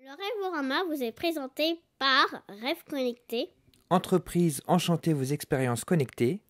Le Rêvorama vous est présenté par Rêve Connecté, Entreprise enchantez vos expériences connectées.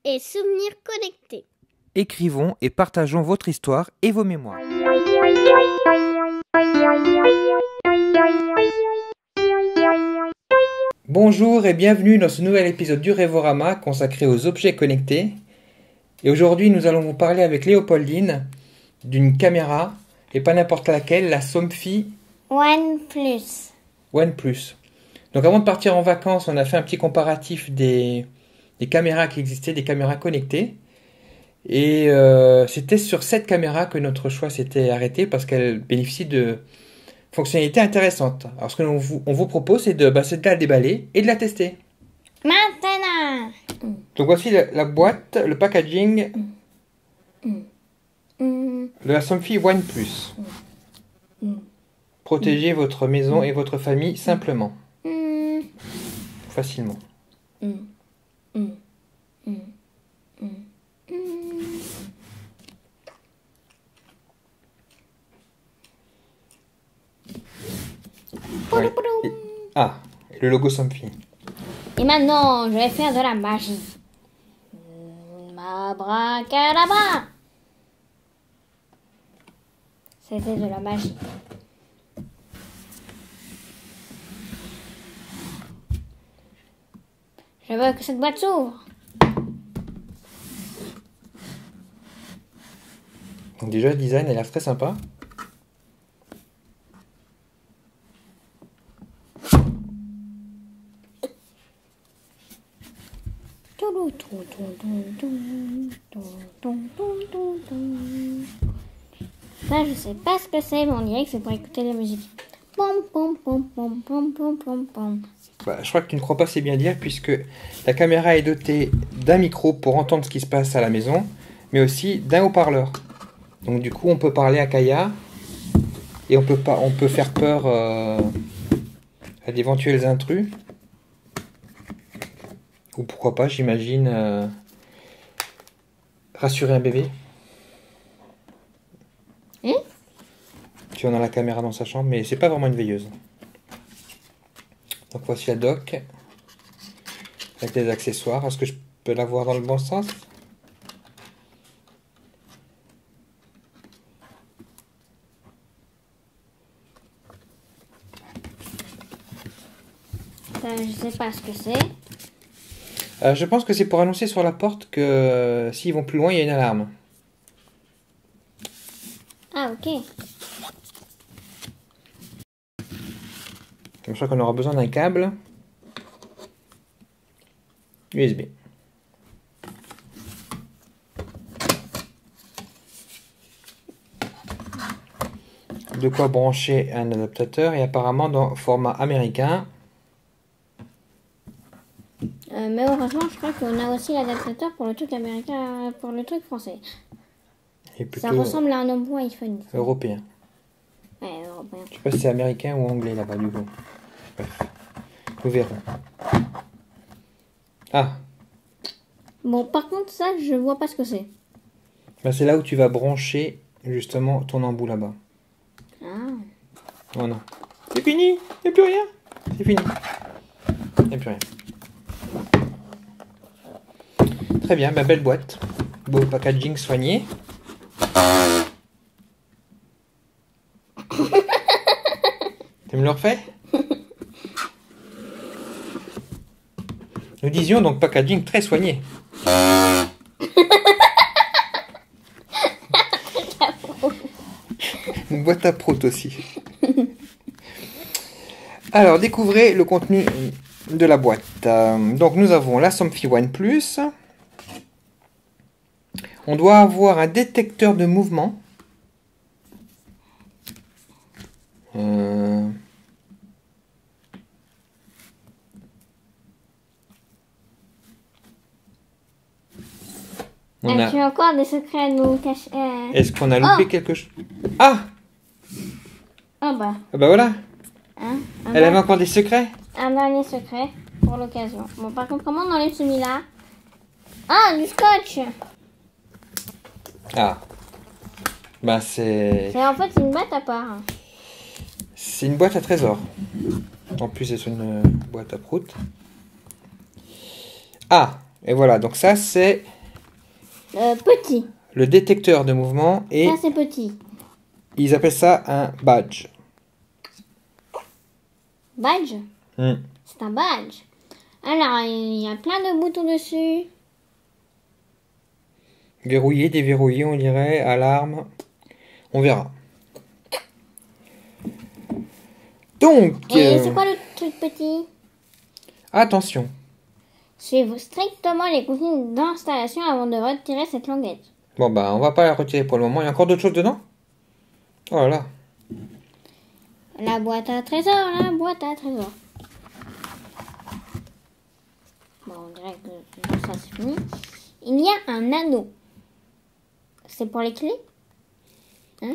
et Souvenirs Connectés. Écrivons et partageons votre histoire et vos mémoires. Bonjour et bienvenue dans ce nouvel épisode du Rêvorama consacré aux objets connectés. Et aujourd'hui, nous allons vous parler avec Léopoldine d'une caméra, et pas n'importe laquelle, la Somfy OnePlus. OnePlus. Donc avant de partir en vacances, on a fait un petit comparatif des caméras qui existaient, des caméras connectées. Et c'était sur cette caméra que notre choix s'était arrêté parce qu'elle bénéficie de fonctionnalités intéressantes. Alors ce que on vous propose, c'est de la déballer et de la tester. Maintenant. Donc voici la boîte, le packaging de la Somfy OnePlus. Protégez votre maison et votre famille simplement, facilement. Ouais. Et le logo Somfy. Et maintenant, je vais faire de la magie. Abracadabra. C'était de la magie. Je veux que cette boîte s'ouvre. Donc déjà, le design a l'air très sympa. Ça, je sais pas ce que c'est, mais on dirait que c'est pour écouter la musique. Pom, pom, pom, pom, pom, pom, pom, pom. Je crois que tu ne crois pas si bien dire, puisque la caméra est dotée d'un micro pour entendre ce qui se passe à la maison, mais aussi d'un haut-parleur. Donc du coup, on peut parler à Kaya, et on peut faire peur à d'éventuels intrus. Ou pourquoi pas, j'imagine, rassurer un bébé. Si on a la caméra dans sa chambre, mais c'est pas vraiment une veilleuse. Donc voici la dock avec les accessoires. Est-ce que je peux la voir dans le bon sens? Ça, je sais pas ce que c'est. Je pense que c'est pour annoncer sur la porte que s'ils vont plus loin, il y a une alarme. Ah, ok. Je crois qu'on aura besoin d'un câble USB. De quoi brancher un adaptateur et apparemment dans format américain. Mais heureusement, je crois qu'on a aussi l'adaptateur pour le truc américain, pour le truc français. Et plutôt Ça ressemble à un nombre iPhone. européen. Ouais, européen. Je sais pas si c'est américain ou anglais là-bas du coup. Bref. Nous verrons. Ah, Bon, par contre, ça, je vois pas ce que c'est. c'est là où tu vas brancher justement ton embout là-bas. Ah. Oh non. C'est fini, il n'y a plus rien. C'est fini. Il n'y a plus rien. Très bien, belle boîte. Beau packaging soigné. Tu me le refais? Nous disions donc packaging très soigné. Une boîte à prout aussi. Alors, découvrez le contenu de la boîte. Donc, nous avons la Somfy OnePlus. On doit avoir un détecteur de mouvement. Tu as encore des secrets à nous cacher. Est-ce qu'on a loupé quelque chose? Ah! Ah bah. Ah bah voilà. Hein, Elle avait encore des secrets? Un dernier secret pour l'occasion. Bon, par contre, comment on enlève celui-là? Ah, du scotch! Ah. C'est... C'est en fait une boîte à part. C'est une boîte à trésors. En plus, c'est une boîte à prout. Ah, et voilà. Donc ça, c'est Petit. le détecteur de mouvement et Ça, c'est petit. ils appellent ça un badge. Badge. Hmm. C'est un badge. Alors, il y a plein de boutons dessus. Verrouillé, déverrouillé, on dirait, alarme. On verra. Donc, Et c'est quoi le truc petit? attention. Suivez strictement les consignes d'installation avant de retirer cette languette. Bon, bah, on va pas la retirer pour le moment. Il y a encore d'autres choses dedans? Oh là là. La boîte à trésors, la boîte à trésors. Bon, on dirait que ça c'est fini. Il y a un anneau. C'est pour les clés? Hein?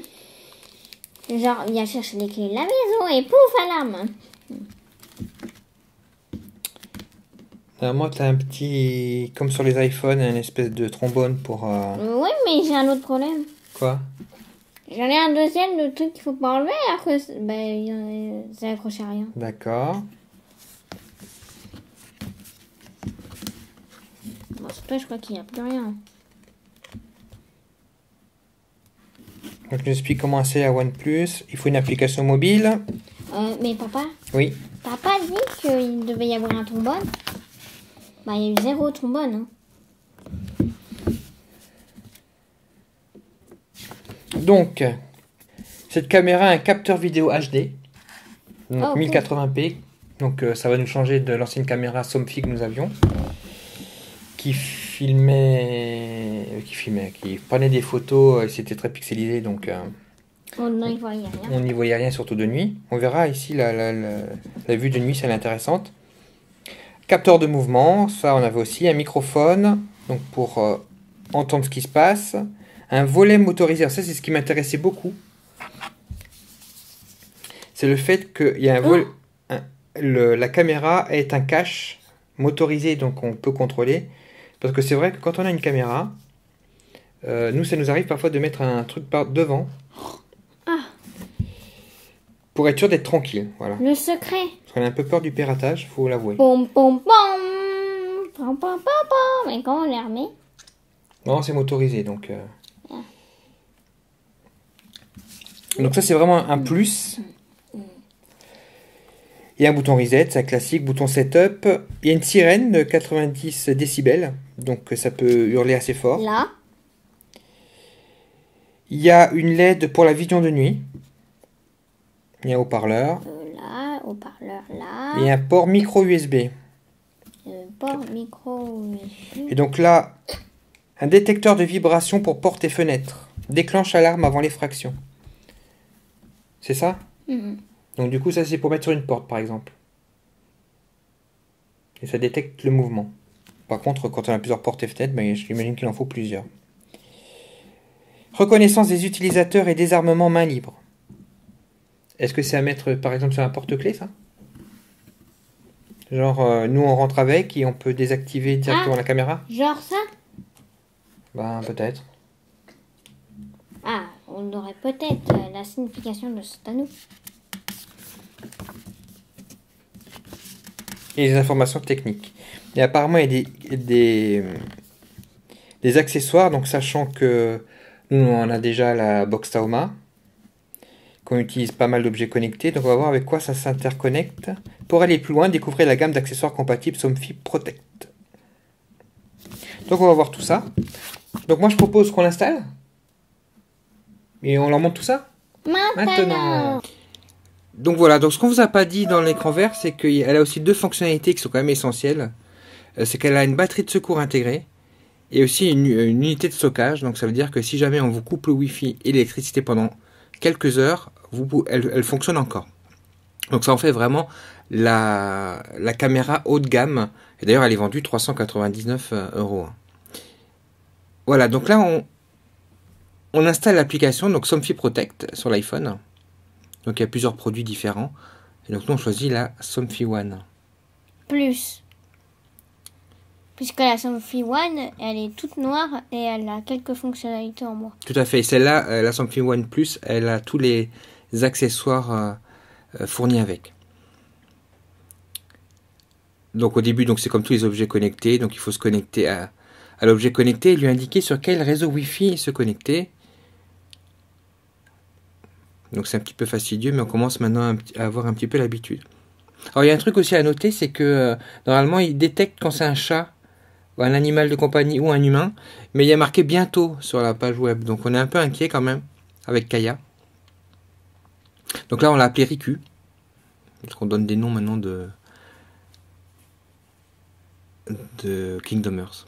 Genre, il y a chercher les clés de la maison et pouf, alarme. Moi, t'as un petit... Comme sur les iPhones, une espèce de trombone pour... Oui, mais j'ai un autre problème. Quoi? J'en ai un deuxième, le truc qu'il faut pas enlever, alors que c'est accroché à rien. D'accord. Bon, sur toi, je crois qu'il n'y a plus rien. Donc, je explique comment c'est la OnePlus. Il faut une application mobile. Mais papa, Oui. t'as pas dit qu'il devait y avoir un trombone? Bah, il y a eu 0 trombone. Hein. Donc, cette caméra a un capteur vidéo HD. Donc, Oh, 1080p. Donc, ça va nous changer de l'ancienne caméra Somfy que nous avions. Qui prenait des photos et c'était très pixelisé. Donc, On n'y voyait rien. on n'y voyait rien, surtout de nuit. On verra ici la vue de nuit, c'est intéressante. Capteur de mouvement, ça on avait aussi. Un microphone, donc pour entendre ce qui se passe. Un volet motorisé, alors ça c'est ce qui m'intéressait beaucoup. C'est le fait qu'il y a un volet... la caméra est un cache motorisé, donc on peut contrôler. Parce que c'est vrai que quand on a une caméra, nous ça nous arrive parfois de mettre un truc par devant. Pour être sûr d'être tranquille, voilà. Le secret. Parce qu'on a un peu peur du piratage, faut l'avouer. Pom pom pom. Pom pom pom pom. Mais comment on les remet? Non, c'est motorisé, donc... Donc ça, c'est vraiment un plus. Il y a un bouton reset, c'est un classique. Bouton setup. Il y a une sirène de 90 décibels, donc ça peut hurler assez fort. Là. Il y a une LED pour la vision de nuit. Il y a un haut-parleur. Là. Haut-parleur là. Et un port micro USB. Port micro. Et donc là, un détecteur de vibration pour portes et fenêtres. Déclenche alarme avant l'effraction. C'est ça? Donc du coup, ça c'est pour mettre sur une porte, par exemple. Et ça détecte le mouvement. Par contre, quand on a plusieurs portes et fenêtres, ben, j'imagine qu'il en faut plusieurs. Reconnaissance des utilisateurs et désarmement main libre. Est-ce que c'est à mettre, par exemple, sur un porte-clés, ça? Genre, nous on rentre avec et on peut désactiver directement la caméra? Genre ça? Ben, peut-être. Ah, on aurait peut-être la signification de cet anneau. Et les informations techniques. Et apparemment, il y a des accessoires, donc sachant que nous, on a déjà la box Taoma, qu'on utilise pas mal d'objets connectés, donc on va voir avec quoi ça s'interconnecte. Pour aller plus loin, découvrez la gamme d'accessoires compatibles Somfy Protect. Donc on va voir tout ça. Donc moi je propose qu'on l'installe. Et on leur montre tout ça maintenant. Donc voilà, donc ce qu'on vous a pas dit dans l'écran vert, c'est qu'elle a aussi deux fonctionnalités qui sont quand même essentielles. C'est qu'elle a une batterie de secours intégrée et aussi une unité de stockage. Donc ça veut dire que si jamais on vous coupe le Wi-Fi et l'électricité pendant quelques heures, elle fonctionne encore. Donc ça en fait vraiment la caméra haut de gamme. Et d'ailleurs elle est vendue 399 €. Voilà, donc là on installe l'application, donc Somfy Protect sur l'iPhone. Donc il y a plusieurs produits différents. Et donc nous on choisit la Somfy One. Plus. Puisque la Somfy One, elle est toute noire et elle a quelques fonctionnalités en moins. Tout à fait. Et celle-là, la Somfy One Plus, elle a tous les accessoires fourni avec. Donc au début, donc c'est comme tous les objets connectés, donc il faut se connecter à l'objet connecté et lui indiquer sur quel réseau Wi-Fi se connecter. Donc c'est un petit peu fastidieux, mais on commence maintenant à avoir un petit peu l'habitude. Alors il y a un truc aussi à noter, c'est que normalement il détecte quand c'est un chat, ou un animal de compagnie ou un humain, mais il y a marqué bientôt sur la page web, donc on est un peu inquiet quand même avec Kaya. Donc là on l'a appelé Riku, parce qu'on donne des noms maintenant de Kingdom Hearts.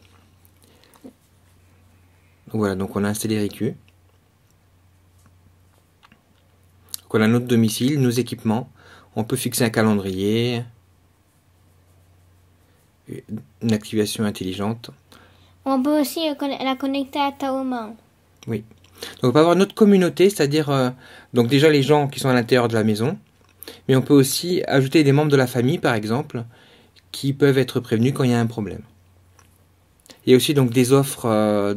Donc voilà, donc on a installé Riku. Donc on a notre domicile, nos équipements. On peut fixer un calendrier, une activation intelligente. On peut aussi la connecter à Taoma. Oui. Donc on peut avoir notre communauté, c'est-à-dire donc déjà les gens qui sont à l'intérieur de la maison, mais on peut aussi ajouter des membres de la famille, par exemple, qui peuvent être prévenus quand il y a un problème. Il y a aussi donc des offres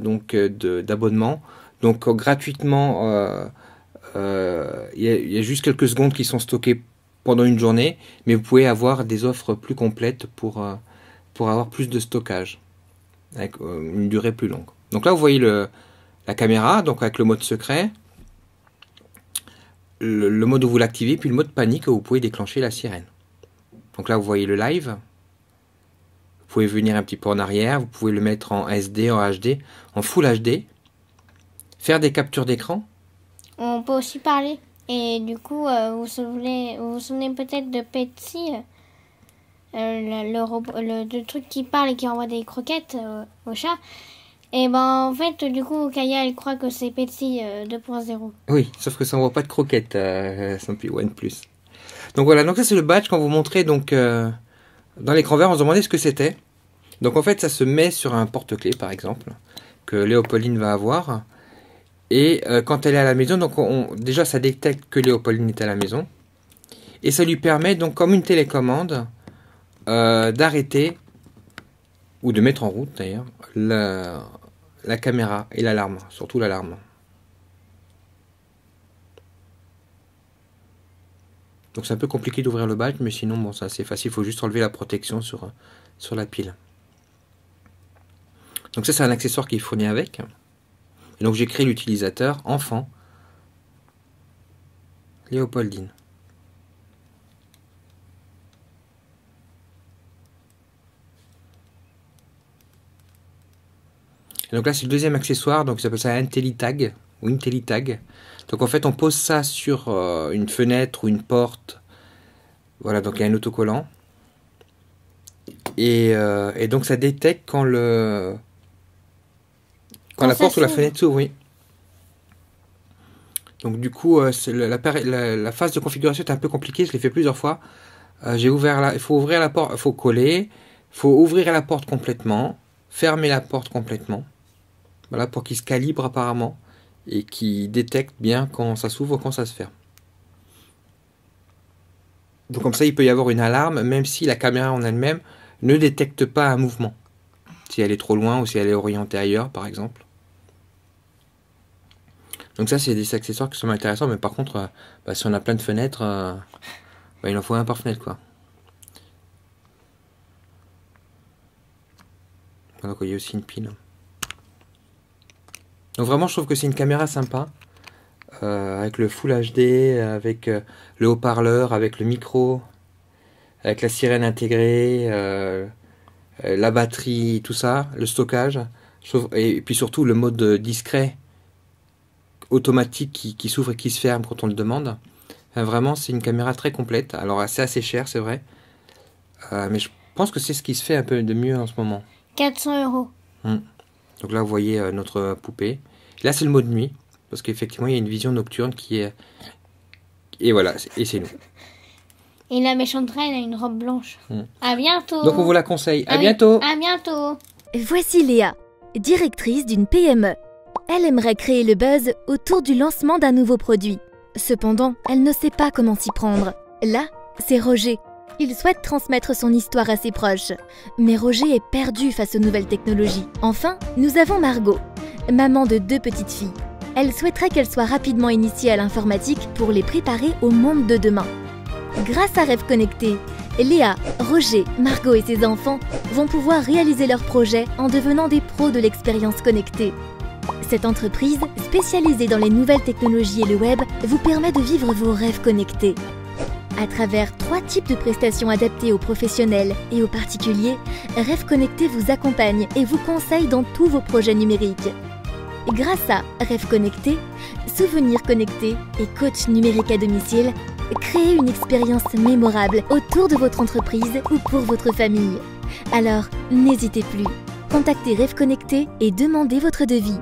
d'abonnement, donc gratuitement. Il y a juste quelques secondes qui sont stockées pendant une journée, mais vous pouvez avoir des offres plus complètes pour avoir plus de stockage, avec une durée plus longue. Donc là, vous voyez la caméra, donc avec le mode secret, le mode où vous l'activez, puis le mode panique où vous pouvez déclencher la sirène. Donc là, vous voyez le live. Vous pouvez venir un petit peu en arrière, vous pouvez le mettre en SD, en HD, en Full HD, faire des captures d'écran. On peut aussi parler. Et du coup, vous vous souvenez peut-être de Petsy, le truc qui parle et qui envoie des croquettes au chat. Et ben en fait, du coup, Kaya, elle croit que c'est Petsy 2.0. Oui, sauf que ça n'envoie pas de croquettes, Sampi OnePlus. Donc voilà, donc ça c'est le badge qu'on vous montrait donc dans l'écran vert. On se demandait ce que c'était. Donc en fait, ça se met sur un porte-clés par exemple que Léopoldine va avoir. Et quand elle est à la maison, donc déjà ça détecte que Léopoldine est à la maison. Et ça lui permet donc comme une télécommande d'arrêter ou de mettre en route d'ailleurs la caméra et l'alarme, surtout l'alarme. Donc c'est un peu compliqué d'ouvrir le badge, mais sinon bon, c'est assez facile, il faut juste enlever la protection sur la pile. Donc ça c'est un accessoire qui est fourni avec. Et donc j'ai créé l'utilisateur enfant Léopoldine. Et donc là c'est le deuxième accessoire, donc ça s'appelle ça IntelliTag ou IntelliTag. Donc en fait on pose ça sur une fenêtre ou une porte. Voilà, donc il y a un autocollant. Et donc ça détecte quand la porte ou la fenêtre s'ouvre, oui. Donc du coup, la phase de configuration est un peu compliquée, je l'ai fait plusieurs fois. Il faut ouvrir la porte, il faut coller, il faut ouvrir la porte complètement, fermer la porte complètement. Voilà, pour qu'il se calibre apparemment et qu'il détecte bien quand ça s'ouvre ou quand ça se ferme. Donc comme ça, il peut y avoir une alarme, même si la caméra en elle-même ne détecte pas un mouvement. Si elle est trop loin ou si elle est orientée ailleurs, par exemple. Donc ça, c'est des accessoires qui sont intéressants, mais par contre, si on a plein de fenêtres, il en faut un par fenêtre, quoi. Donc il y a aussi une pile. Donc vraiment, je trouve que c'est une caméra sympa, avec le Full HD, avec le haut-parleur, avec le micro, avec la sirène intégrée, la batterie, tout ça, le stockage, et puis surtout le mode discret, automatique qui s'ouvre et qui se ferme quand on le demande. Enfin, vraiment, c'est une caméra très complète. Alors, c'est assez cher, c'est vrai. Mais je pense que c'est ce qui se fait un peu de mieux en ce moment. 400 €. Donc là, vous voyez notre poupée. Là, c'est le mode nuit. Parce qu'effectivement, il y a une vision nocturne qui est... Et voilà, et c'est nous. Et la méchante reine a une robe blanche. À bientôt. Donc, on vous la conseille. À bientôt. À bientôt. Voici Léa, directrice d'une PME. Elle aimerait créer le buzz autour du lancement d'un nouveau produit. Cependant, elle ne sait pas comment s'y prendre. Là, c'est Roger. Il souhaite transmettre son histoire à ses proches. Mais Roger est perdu face aux nouvelles technologies. Enfin, nous avons Margot, maman de 2 petites filles. Elle souhaiterait qu'elles soient rapidement initiées à l'informatique pour les préparer au monde de demain. Grâce à Rêve Connecté, Léa, Roger, Margot et ses enfants vont pouvoir réaliser leurs projets en devenant des pros de l'expérience connectée. Cette entreprise, spécialisée dans les nouvelles technologies et le web, vous permet de vivre vos rêves connectés. À travers 3 types de prestations adaptées aux professionnels et aux particuliers, Rêve Connecté vous accompagne et vous conseille dans tous vos projets numériques. Grâce à Rêve Connecté, Souvenirs Connectés et coach numérique à domicile, créez une expérience mémorable autour de votre entreprise ou pour votre famille. Alors, n'hésitez plus. Contactez Rêve Connecté et demandez votre devis.